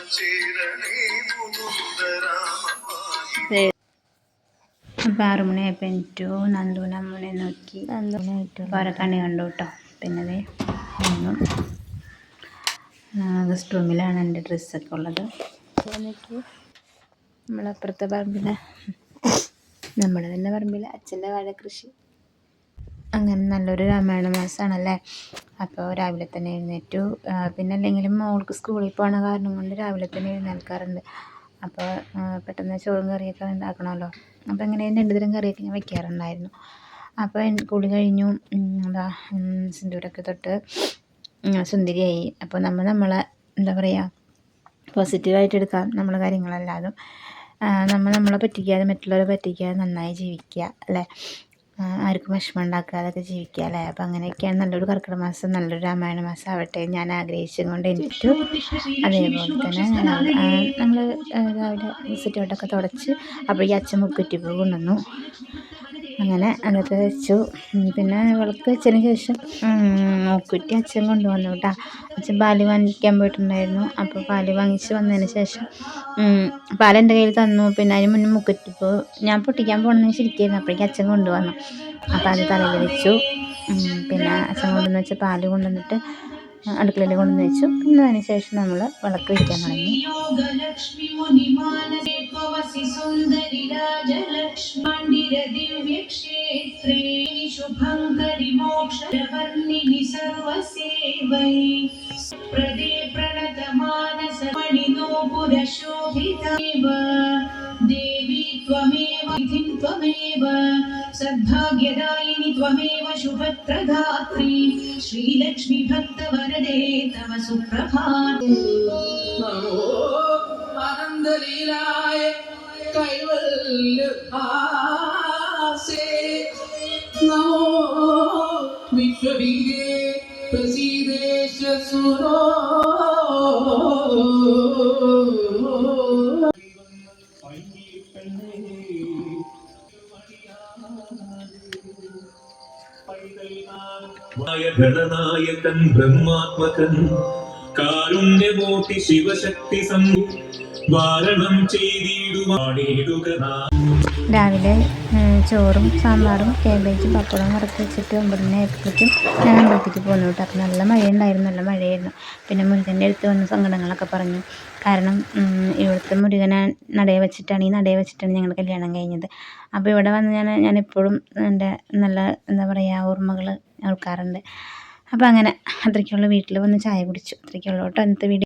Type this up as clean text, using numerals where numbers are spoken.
അപ്പം 6 മണിയായപ്പോൾ എനിറ്റു. നന്ദുവിനെ അമ്മൂനെ നോക്കി വേറെ കണി കണ്ടു കേട്ടോ. പിന്നെ അതേ ഗസ്റ്റ് റൂമിലാണ് എൻ്റെ ഡ്രസ്സൊക്കെ ഉള്ളത്. നമ്മളപ്പുറത്തെ പറമ്പിൽ, നമ്മുടെ തന്നെ പറമ്പിൽ അച്ഛൻ്റെ വാഴ കൃഷി. അങ്ങനെ നല്ലൊരു രാമായണ മാസമാണല്ലേ. അപ്പോൾ രാവിലെ തന്നെ എഴുന്നേറ്റു. പിന്നെ അല്ലെങ്കിലും മോൾക്ക് സ്കൂളിൽ പോകണ കാരണം കൊണ്ട് രാവിലെ തന്നെ എഴുന്നേൽക്കാറുണ്ട്. അപ്പോൾ പെട്ടെന്ന് ചോറും കറിയൊക്കെ ഉണ്ടാക്കണമല്ലോ. അപ്പോൾ എങ്ങനെ 2 തരം കറിയൊക്കെ ഞാൻ വയ്ക്കാറുണ്ടായിരുന്നു. അപ്പോൾ കുളി കഴിഞ്ഞു, എന്താ സിന്ദൂരൊക്കെ തൊട്ട് സുന്ദരിയായി. അപ്പോൾ നമ്മളെ എന്താ പറയുക, പോസിറ്റീവായിട്ട് എടുക്കാം നമ്മളെ കാര്യങ്ങളെല്ലാതും. നമ്മളെ പറ്റിക്കാതെ, മറ്റുള്ളവരെ പറ്റിക്കാതെ നന്നായി ജീവിക്കുക അല്ലേ. ആർക്കും വിഷമം ഉണ്ടാക്കാതൊക്കെ ജീവിക്കുക അല്ലേ. അപ്പോൾ അങ്ങനെയൊക്കെയാണ് നല്ലൊരു കർക്കിടക മാസം, നല്ലൊരു രാമായണ മാസം ആവട്ടെ ഞാൻ ആഗ്രഹിച്ചുകൊണ്ട് എനിക്കു. അതേപോലെ തന്നെ നമ്മൾ രാവിലെ സിറ്റൗട്ടൊക്കെ തുടച്ച് അപ്പോഴേക്കും അച്ഛൻ മുക്കുറ്റിപ്പൂ കൊണ്ടുവന്നു. അങ്ങനെ അതൊക്കെ വെച്ചു. പിന്നെ വിളക്ക് വെച്ചതിന് ശേഷം മൂക്കുറ്റി അച്ഛൻ കൊണ്ടുവന്നു കേട്ടോ. അച്ഛൻ പാല് വാങ്ങിക്കാൻ പോയിട്ടുണ്ടായിരുന്നു. അപ്പോൾ പാല് വാങ്ങിച്ച് വന്നതിന് ശേഷം പാലെൻ്റെ കയ്യിൽ തന്നു. പിന്നെ അതിന് മുന്നേ മുക്കുറ്റിപ്പൂ ഞാൻ പൊട്ടിക്കാൻ പോകണമെന്ന് ശരിക്കായിരുന്നു. അപ്പോഴേക്കും അച്ഛൻ കൊണ്ടുവന്നു. അപ്പോൾ അത് തലയിൽ വെച്ചു. പിന്നെ അച്ഛൻ കൊണ്ടുവന്ന് വെച്ച പാല് കൊണ്ടുവന്നിട്ട് അടുക്കളയിൽ കൊണ്ടുവന്ന് വെച്ചു. പിന്നെ അതിന് ശേഷം നമ്മൾ വിളക്ക് വയ്ക്കാൻ തുടങ്ങി. देवी त्वमेव विधिं त्वमेव सद्भाग्यदायिनी त्वमेव शुभप्रदात्री श्रीलक्ष्मी भक्तवरदे तव सुप्रभाते नमो आनन्दलीलाय कैवल्यहासे नमो विश्ववीरे प्रसीदेश सुरो ഗണനായകൻ ബ്രഹ്മാത്മകൻ കാരുണ്യമൂർത്തി ശിവശക്തി വാരണം ചെയ്തിടുക. രാവിലെ ചോറും സാമ്പാറും കാബേജും പപ്പടവും വറുത്ത് വെച്ചിട്ട് 9 ആയപ്പോഴേക്കും ഞാൻ അമ്പലത്തേക്ക് പോന്നു കേട്ടോ. അപ്പോൾ നല്ല മഴയായിരുന്നു. പിന്നെ മുരുകൻ്റെ അടുത്ത് വന്ന് സങ്കടങ്ങളൊക്കെ പറഞ്ഞു. കാരണം ഇവിടുത്തെ മുരുകനെ നടയെ വെച്ചിട്ടാണ് ഞങ്ങളുടെ കല്യാണം കഴിഞ്ഞത്. അപ്പോൾ ഇവിടെ വന്ന് ഞാനെപ്പോഴും എൻ്റെ നല്ല എന്താ പറയുക ഓർമ്മകൾ ഓർക്കാറുണ്ട്. അപ്പോൾ അങ്ങനെ അത്രയ്ക്കുള്ള വീട്ടിൽ വന്ന് ചായ കുടിച്ചു. അത്രയ്ക്കുള്ളൂ കേട്ടോ ഇന്നത്തെ വീഡിയോ.